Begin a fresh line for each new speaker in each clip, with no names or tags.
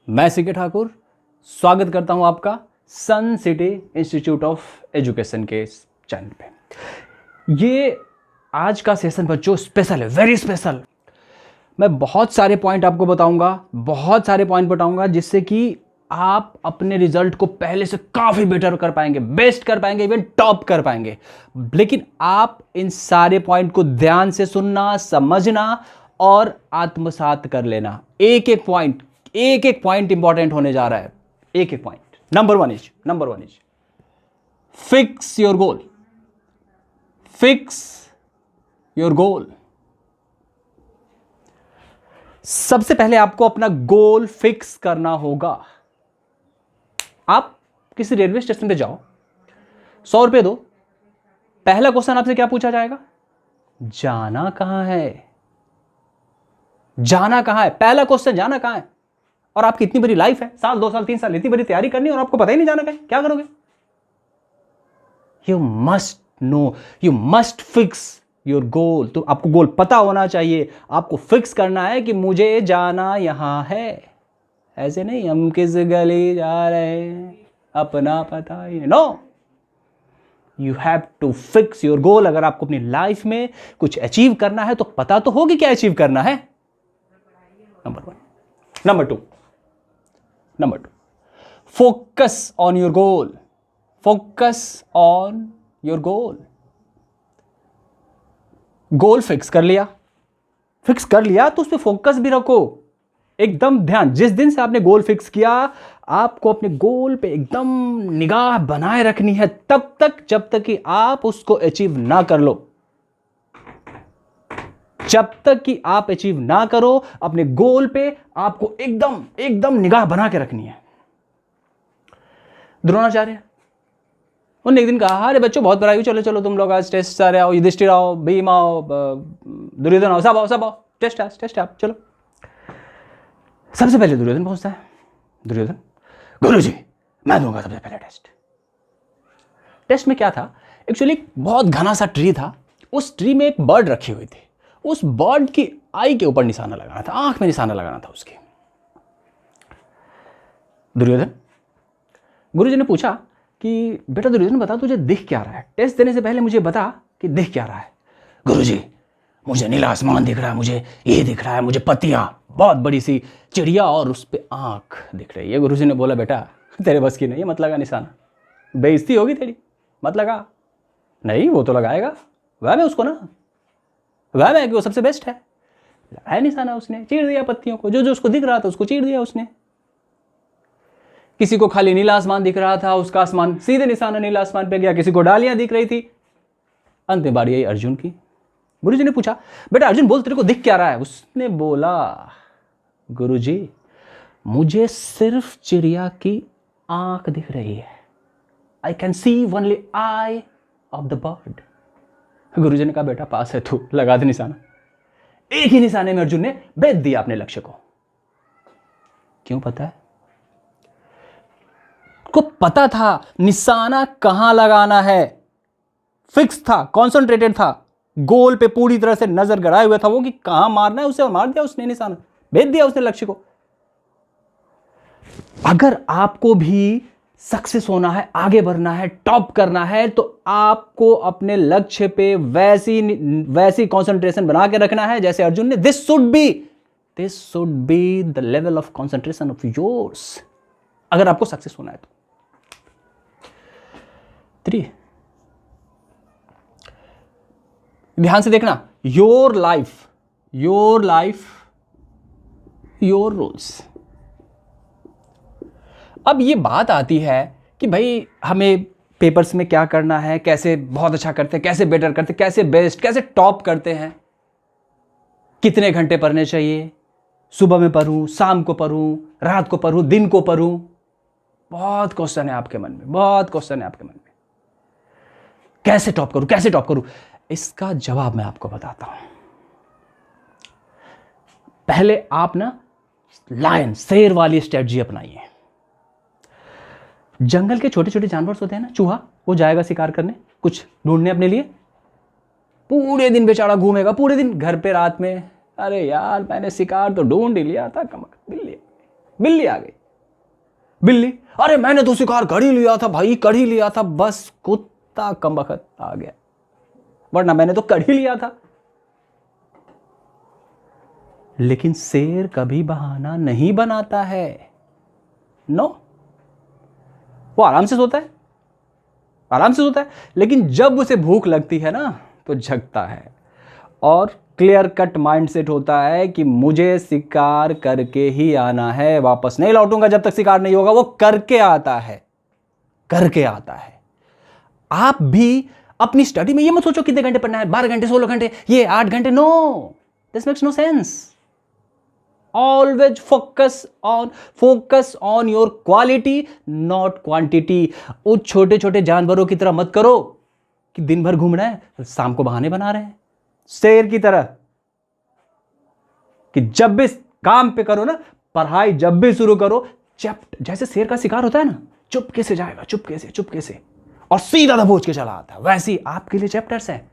मैं सीके ठाकुर स्वागत करता हूं आपका सन सिटी इंस्टीट्यूट ऑफ एजुकेशन के चैनल पे। ये आज का सेशन बच्चों स्पेशल है, वेरी स्पेशल। मैं बहुत सारे पॉइंट आपको बताऊंगा जिससे कि आप अपने रिजल्ट को पहले से काफ़ी बेटर कर पाएंगे, बेस्ट कर पाएंगे, इवन टॉप कर पाएंगे। लेकिन आप इन सारे पॉइंट को ध्यान से सुनना, समझना और आत्मसात कर लेना। एक एक पॉइंट इंपॉर्टेंट होने जा रहा है। एक एक point. Number one is fix your goal. Fix your गोल। सबसे पहले आपको अपना गोल फिक्स करना होगा। आप किसी रेलवे स्टेशन पे जाओ, 100 रुपए दो, पहला क्वेश्चन आपसे क्या पूछा जाएगा? जाना कहां है? जाना कहां है? पहला क्वेश्चन जाना कहां है? और आपकी इतनी बड़ी लाइफ है, साल 2 साल 3 साल इतनी बड़ी तैयारी करनी है और आपको पता ही नहीं जाना कहां है, क्या करोगे? You must know, you must fix your गोल। तो आपको गोल पता होना चाहिए। आपको फिक्स करना है कि मुझे जाना यहां है। ऐसे नहीं हम किस गली जा रहे हैं, अपना पता ही नहीं। No, you have to fix your goal. अगर आपको अपनी लाइफ में कुछ अचीव करना है तो पता तो होगी क्या अचीव करना है। Number 1। Number two, focus on your goal. Focus on your goal. Goal fix कर लिया तो उस पर फोकस भी रखो, एकदम ध्यान। जिस दिन से आपने गोल फिक्स किया, आपको अपने गोल पे एकदम निगाह बनाए रखनी है तब तक जब तक कि आप उसको अचीव ना कर लो। जब तक कि आप अचीव ना करो, अपने गोल पे आपको एकदम निगाह बना के रखनी है। द्रोणाचार्य उन्होंने एक दिन कहा, अरे बच्चों बहुत बड़ा, चलो तुम लोग आज टेस्ट सारे आओ, युधिष्ठिर आओ, भीम आओ, दुर्योधन आओ, सब आओ, टेस्ट आप चलो। सबसे पहले दुर्योधन पहुंचता है। दुर्योधन, गुरुजी मैं दूंगा सबसे पहले टेस्ट में क्या था? एक्चुअली बहुत घना सा ट्री था। उस ट्री में एक बर्ड रखी हुई थी। उस बर्ड की आई के ऊपर निशाना लगाना था, आंख में निशाना लगाना था उसके। दुर्योधन, गुरुजी ने पूछा कि बेटा दुर्योधन बता तुझे दिख क्या रहा है? टेस्ट देने से पहले मुझे बता कि दिख क्या रहा है। गुरुजी मुझे नीला आसमान दिख रहा है, मुझे ये दिख रहा है, मुझे पत्तियां, बहुत बड़ी सी चिड़िया और उस पर आंख दिख रही है। गुरुजी ने बोला बेटा तेरे बस की नहीं है, मत लगा निशाना, बेइज्जती होगी तेरी, मत लगा। नहीं वो तो लगाएगा, वह मैं उसको ना, वह मैं कि वो सबसे बेस्ट है। लगाया निशाना उसने, चीर दिया पत्तियों को, जो उसको दिख रहा था उसको चीर दिया उसने। किसी को खाली नीला आसमान दिख रहा था, उसका आसमान सीधे निशाना नीला आसमान पे गया। किसी को डालियां दिख रही थी। अंत में बारी आई अर्जुन की। गुरुजी ने पूछा बेटा अर्जुन बोल तेरे को दिख क्या रहा है? उसने बोला गुरुजी मुझे सिर्फ चिड़िया की आंख दिख रही है। I can see only eye of the bird. गुरुजी ने कहा बेटा पास है तू, लगा दे निशाना। एक ही निशाने में अर्जुन ने भेद दिया अपने लक्ष्य को। क्यों पता है? को पता था निशाना कहां लगाना है, फिक्स था, कॉन्सेंट्रेटेड था, गोल पे पूरी तरह से नजर गड़ाए हुआ था वो कि कहां मारना है उसे, मार दिया उसने निशाना, भेज दिया उसने लक्ष्य को। अगर आपको भी सक्सेस होना है, आगे बढ़ना है, टॉप करना है, तो आपको अपने लक्ष्य पे वैसी कंसंट्रेशन बना के रखना है जैसे अर्जुन ने। This should be the level of concentration of yours, अगर आपको सक्सेस होना है तो। 3, ध्यान से देखना, योर लाइफ योर रूल्स। अब ये बात आती है कि भाई हमें पेपर्स में क्या करना है, कैसे बहुत अच्छा करते हैं, कैसे बेटर करते हैं, कैसे बेस्ट, कैसे टॉप करते हैं, कितने घंटे पढ़ने चाहिए, सुबह में पढूं, शाम को पढूं, रात को पढूं, दिन को पढूं। बहुत क्वेश्चन है आपके मन में, कैसे टॉप करूं? इसका जवाब मैं आपको बताता हूं। पहले आप ना लायन, शेर वाली स्ट्रेटजी अपनाइए। जंगल के छोटे छोटे जानवर होते हैं ना, चूहा, वो जाएगा शिकार करने, कुछ ढूंढने अपने लिए, पूरे दिन बेचारा घूमेगा, पूरे दिन घर पे रात में, अरे यार मैंने शिकार तो ढूंढ ही लिया था, बिल्ली आ गई। बिल्ली, अरे मैंने तो शिकार कर ही लिया था भाई, कर ही लिया था। बस कुत्ता कमबख्त आ गया, वरना मैंने तो कर ही लिया था। लेकिन शेर कभी बहाना नहीं बनाता है। नो, वो आराम से सोता है, आराम से सोता है। लेकिन जब उसे भूख लगती है ना तो जगता है और क्लियर कट माइंडसेट होता है कि मुझे शिकार करके ही आना है, वापस नहीं लौटूंगा जब तक शिकार नहीं होगा। वो करके आता है, करके आता है। आप भी अपनी स्टडी में ये मत सोचो कितने घंटे पढ़ना है, 12 घंटे, 16 घंटे, ये 8 घंटे। No, this makes no sense. Always focus on your quality, not quantity. उस छोटे छोटे जानवरों की तरह मत करो कि दिन भर घूमना है, शाम को बहाने बना रहे हैं। शेर की तरह कि जब भी काम पे करो ना, पढ़ाई जब भी शुरू करो, जैसे शेर का शिकार होता है ना, चुपके से जाएगा, चुपके से और सीधा दबोच के चला आता है। वैसे ही आपके लिए चैप्टर्स है।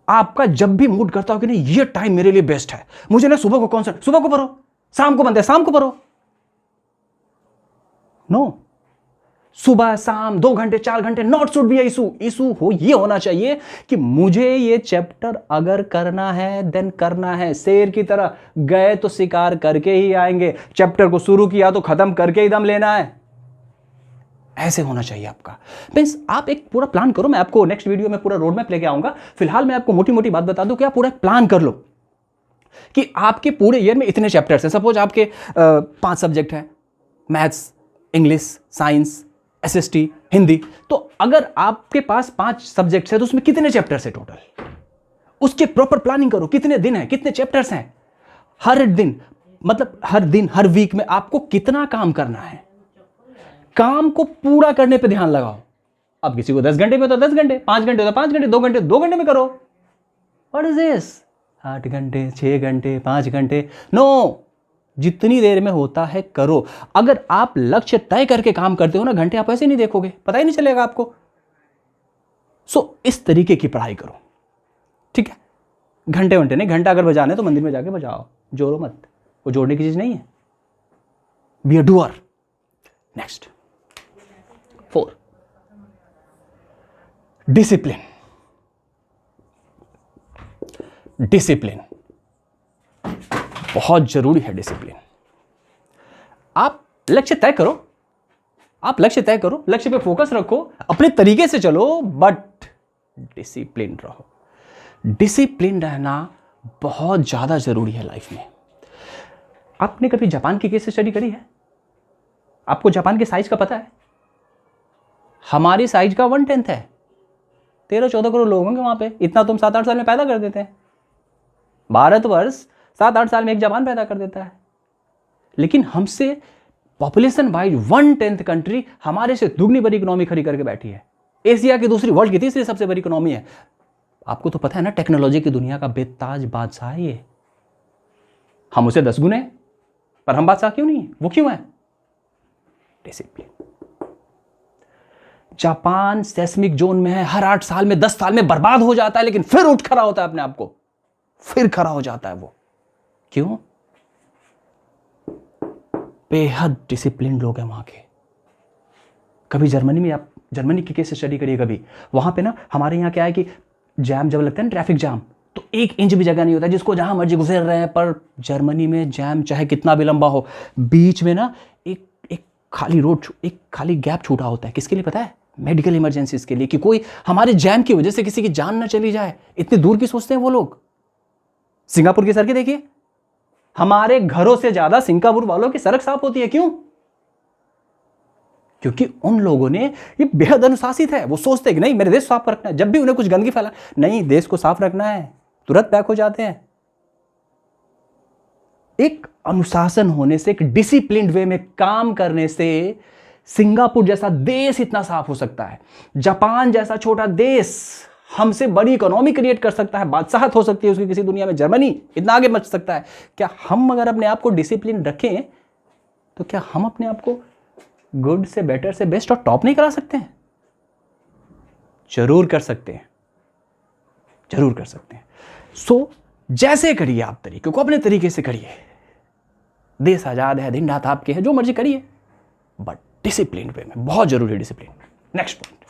आपका जब भी मूड करता हो कि नहीं ये टाइम मेरे लिए बेस्ट है, मुझे ना सुबह को कॉन्सेंट्रेट, सुबह को पढ़ो, शाम को बनते हैं, शाम को पढ़ो। नो, सुबह शाम 2 घंटे 4 घंटे नॉट शुड बी इशू हो ये होना चाहिए कि मुझे ये चैप्टर अगर करना है देन करना है। शेर की तरह गए तो शिकार करके ही आएंगे, चैप्टर को शुरू किया तो खत्म करके ही दम लेना है। ऐसे होना चाहिए आपका। मींस आप एक पूरा प्लान करो। मैं आपको नेक्स्ट वीडियो में पूरा रोड मैप लेके आऊंगा। फिलहाल मैं आपको मोटी मोटी बात बता दूं कि आप पूरा प्लान कर लो कि आपके पूरे ईयर में इतने चैप्टर्स हैं। सपोज आपके 5 सब्जेक्ट हैं, maths, English, science, SST, Hindi. तो अगर आपके पास 5 सब्जेक्ट्स है तो उसमें कितने चैप्टर्स है टोटल, उसके प्रॉपर प्लानिंग करो। कितने दिन है, कितने चैप्टर्स हैं, हर दिन मतलब हर दिन हर वीक में आपको कितना काम करना है। काम को पूरा करने पे ध्यान लगाओ। अब किसी को 10 घंटे में तो 10 घंटे, 5 घंटे तो 5 घंटे, 2 घंटे 2 घंटे में करो। व्हाट इज दिस, 8 घंटे, 6 घंटे, 5 घंटे? नो, जितनी देर में होता है करो। अगर आप लक्ष्य तय करके काम करते हो ना, घंटे आप ऐसे नहीं देखोगे, पता ही नहीं चलेगा आपको। सो इस तरीके की पढ़ाई करो, ठीक है? घंटे घंटे नहीं, घंटा अगर बजाने तो मंदिर में जाके बजाओ, जोरो मत, वो जोड़ने की चीज नहीं है। Be a doer. Next 4, discipline. Discipline बहुत जरूरी है। डिसिप्लिन, आप लक्ष्य तय करो, आप लक्ष्य तय करो, लक्ष्य पे फोकस रखो, अपने तरीके से चलो, बट डिसिप्लिन रहो। डिसिप्लिन रहना बहुत ज्यादा जरूरी है लाइफ में। आपने कभी जापान की केस स्टडी करी है? आपको जापान के साइज का पता है? हमारी साइज का 1/10 है। 13-14 करोड़ लोग होंगे वहां पे। इतना तुम 7-8 साल में पैदा कर देते हैं। भारतवर्ष 7-8 साल में एक जापान पैदा कर देता है। लेकिन हमसे पॉपुलेशन वाइज 1/10 कंट्री हमारे से दुगनी बड़ी इकोनॉमी खड़ी करके बैठी है। एशिया की दूसरी, वर्ल्ड की तीसरी सबसे बड़ी इकोनॉमी है। आपको तो पता है ना, टेक्नोलॉजी की दुनिया का बेताज बादशाह है ये। हम उसे 10 गुने, पर हम बादशाह क्यों नहीं है? वो क्यों है? डिसिप्लिन। जापान सेस्मिक जोन में है, हर 8 साल में 10 साल में बर्बाद हो जाता है, लेकिन फिर उठ खड़ा होता है अपने आप को, फिर खड़ा हो जाता है वो। क्यों? बेहद डिसिप्लिन लोग हैं वहां के। कभी जर्मनी में, आप जर्मनी की केस स्टडी करिए कभी। वहां पे ना, हमारे यहाँ क्या है कि जैम जब लगता है ना, ट्रैफिक जाम, तो 1 इंच भी जगह नहीं होता, जिसको जहां मर्जी गुजर रहे हैं। पर जर्मनी में जैम चाहे कितना भी लंबा हो, बीच में ना एक खाली रोड, एक खाली गैप छूटा होता है। किसके लिए पता है? मेडिकल इमरजेंसीज के लिए, कि कोई हमारे जैम की वजह से किसी की जान ना चली जाए। इतनी दूर की सोचते हैं वो लोग। सिंगापुर की सड़कें देखिए, हमारे घरों से ज्यादा सिंगापुर वालों की सड़क साफ होती है। क्यों? क्योंकि उन लोगों ने, ये बेहद अनुशासित है। वो सोचते हैं कि नहीं, मेरे देश साफ रखना है। जब भी उन्हें कुछ गंदगी फैला, नहीं, देश को साफ रखना है, तुरंत पैक हो जाते हैं। एक अनुशासन होने से, एक डिसिप्लिन्ड वे में काम करने से सिंगापुर जैसा देश इतना साफ हो सकता है। जापान जैसा छोटा देश हमसे बड़ी इकोनॉमी क्रिएट कर सकता है, बादशाहत हो सकती है उसकी किसी दुनिया में। जर्मनी इतना आगे बढ़ सकता है। क्या हम अगर अपने आप को डिसिप्लिन रखें तो क्या हम अपने आप को गुड से बेटर से बेस्ट और टॉप नहीं करा सकते हैं? जरूर कर सकते हैं, जरूर कर सकते हैं। सो जैसे करिए, आप तरीके को अपने तरीके से करिए। देश आजाद है, दिन रात आपके है, जो मर्जी करिए, बट डिसिप्लिन वे में, बहुत जरूरी है discipline. Next point,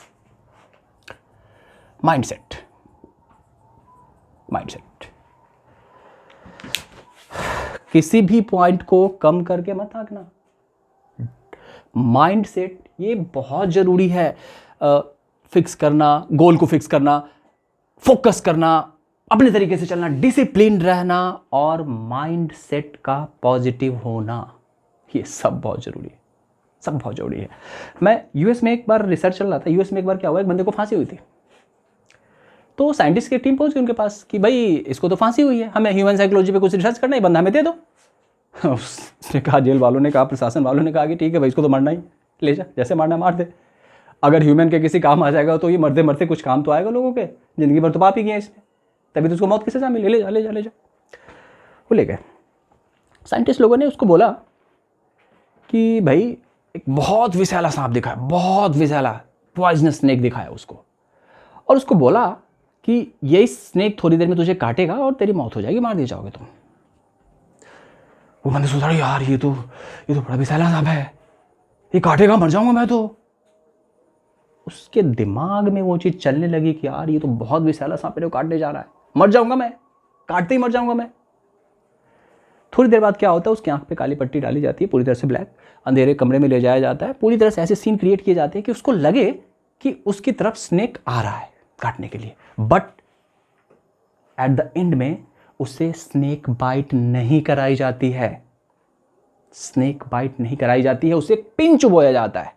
mindset. Mindset, किसी भी पॉइंट को कम करके मत आंकना। माइंडसेट ये बहुत जरूरी है। फिक्स करना, गोल को फिक्स करना, फोकस करना, अपने तरीके से चलना, डिसिप्लिन रहना और माइंडसेट का पॉजिटिव होना, ये सब बहुत जरूरी है, सब बहुत जरूरी है। मैं यूएस में एक बार रिसर्च चल रहा था, यूएस में एक बार क्या हुआ, एक बंदे को फांसी हुई थी। तो साइंटिस्ट की टीम पहुंच गई उनके पास कि भाई इसको तो फांसी हुई है, हमें ह्यूमन साइकोलॉजी पे कुछ रिसर्च करना है, बंदा हमें दे दो। उसने कहा, जेल वालों ने कहा, प्रशासन वालों ने कहा कि ठीक है भाई इसको तो मारना ही, ले जा, जैसे मारना मार दे। अगर ह्यूमन के किसी काम आ जाएगा तो ये मरते मरते कुछ काम तो आएगा लोगों के, जिंदगी भर तो पाप ही किया इसने, तभी तो उसको मौत की सजा मिली, ले जा ले जा ले जा। वो ले गए। साइंटिस्ट लोगों ने उसको बोला कि भाई एक बहुत विषैला सांप दिखा है, बहुत विषैला पॉइजनस स्नेक दिखाया उसको, और उसको बोला कि ये स्नेक थोड़ी देर में तुझे काटेगा और तेरी मौत हो जाएगी, मार दिए जाओगे तुम। वो मैंने सोचा यार ये तो बड़ा विषैला सांप है, ये काटेगा, मर जाऊंगा मैं तो। उसके दिमाग में वो चीज चलने लगी कि यार ये तो बहुत विषैला सांप मेरे को काटने जा रहा है, मर जाऊंगा मैं, काटते ही मर जाऊंगा मैं। थोड़ी देर बाद क्या होता है, उसकी आंख पे काली पट्टी डाली जाती है, पूरी तरह से ब्लैक, अंधेरे कमरे में ले जाया जाता है, पूरी तरह से ऐसे सीन क्रिएट किए जाते हैं कि उसको लगे कि उसकी तरफ स्नेक आ रहा है काटने के लिए, बट एट द एंड में उसे स्नेक बाइट नहीं कराई जाती है, स्नेक बाइट नहीं कराई जाती है, उसे पिंच बोया जाता है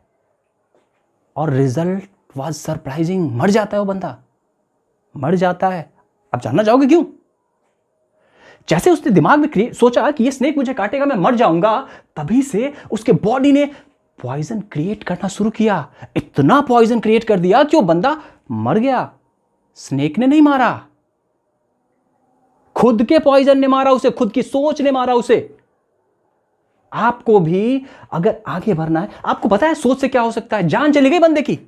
और रिजल्ट वाज सरप्राइजिंग, मर जाता है वो बंदा, मर जाता है। अब जानना चाहोगे क्यों? जैसे उसने दिमाग में सोचा कि ये स्नेक मुझे काटेगा, मैं मर जाऊंगा, तभी से उसके बॉडी ने पॉइजन क्रिएट करना शुरू किया, इतना पॉइजन क्रिएट कर दिया कि वो बंदा मर गया। स्नेक ने नहीं मारा, खुद के पॉइजन ने मारा उसे, खुद की सोच ने मारा उसे। आपको भी अगर आगे बढ़ना है, आपको पता है सोच से क्या हो सकता है, जान चली गई बंदे की।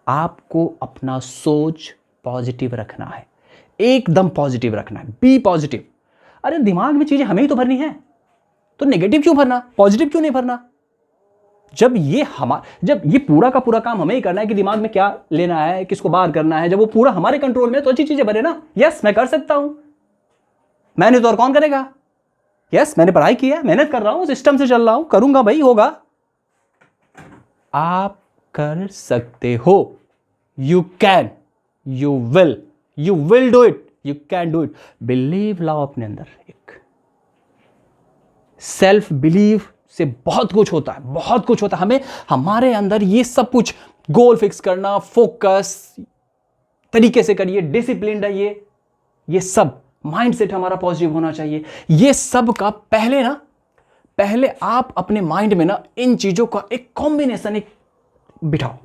आपको अपना सोच पॉजिटिव रखना है, एकदम पॉजिटिव रखना है, बी पॉजिटिव। अरे दिमाग में चीजें हमें ही तो भरनी है, तो नेगेटिव क्यों भरना, पॉजिटिव क्यों नहीं भरना? जब ये पूरा का पूरा काम हमें ही करना है कि दिमाग में क्या लेना है, किसको बाहर करना है, जब वो पूरा हमारे कंट्रोल में है तो अच्छी चीजें भरे ना। यस मैं कर सकता हूं, मैंने तो और कौन करेगा। यस मैंने पढ़ाई की है, मेहनत कर रहा हूं, सिस्टम से चल रहा हूं, करूंगा भाई, होगा। आप कर सकते हो, you can, you will do it, you can do it. Believe लाओ अपने अंदर, एक सेल्फ बिलीव से बहुत कुछ होता है, बहुत कुछ होता है। हमें हमारे अंदर ये सब कुछ, गोल फिक्स करना, फोकस तरीके से करिए, डिसिप्लिन रहिए, ये सब माइंडसेट हमारा पॉजिटिव होना चाहिए। ये सब का पहले आप अपने माइंड में ना इन चीजों का एक कॉम्बिनेशन एक बिठाओ,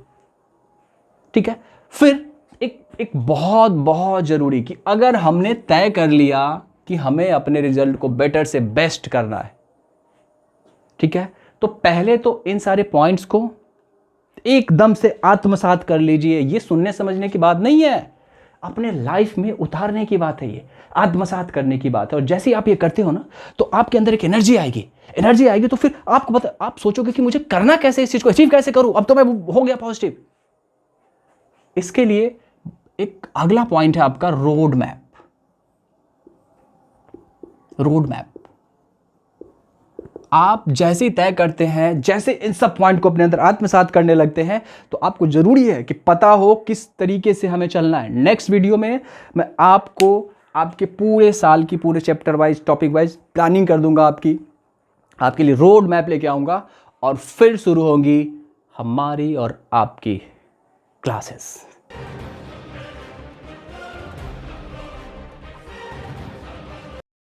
ठीक है। फिर एक बहुत बहुत जरूरी कि अगर हमने तय कर लिया कि हमें अपने रिजल्ट को बेटर से बेस्ट करना है, ठीक है, तो पहले तो इन सारे पॉइंट्स को एकदम से आत्मसात कर लीजिए। ये सुनने समझने की बात नहीं है, अपने लाइफ में उतारने की बात है, ये आत्मसात करने की बात है। और जैसे ही आप ये करते हो ना, तो आपके अंदर एक एनर्जी आएगी, तो फिर आपको पता, आप सोचोगे कि मुझे करना कैसे, इस चीज को अचीव कैसे करूं, अब तो मैं हो गया पॉजिटिव। इसके लिए एक अगला पॉइंट है आपका रोड मैप। आप जैसे ही तय करते हैं, जैसे इन सब पॉइंट को अपने अंदर आत्मसात करने लगते हैं, तो आपको जरूरी है कि पता हो किस तरीके से हमें चलना है। नेक्स्ट वीडियो में मैं आपको आपके पूरे साल की पूरे chapter wise, topic wise planning कर दूंगा, आपके लिए रोड मैप लेके आऊंगा, और फिर शुरू होंगी हमारी और आपकी क्लासेस।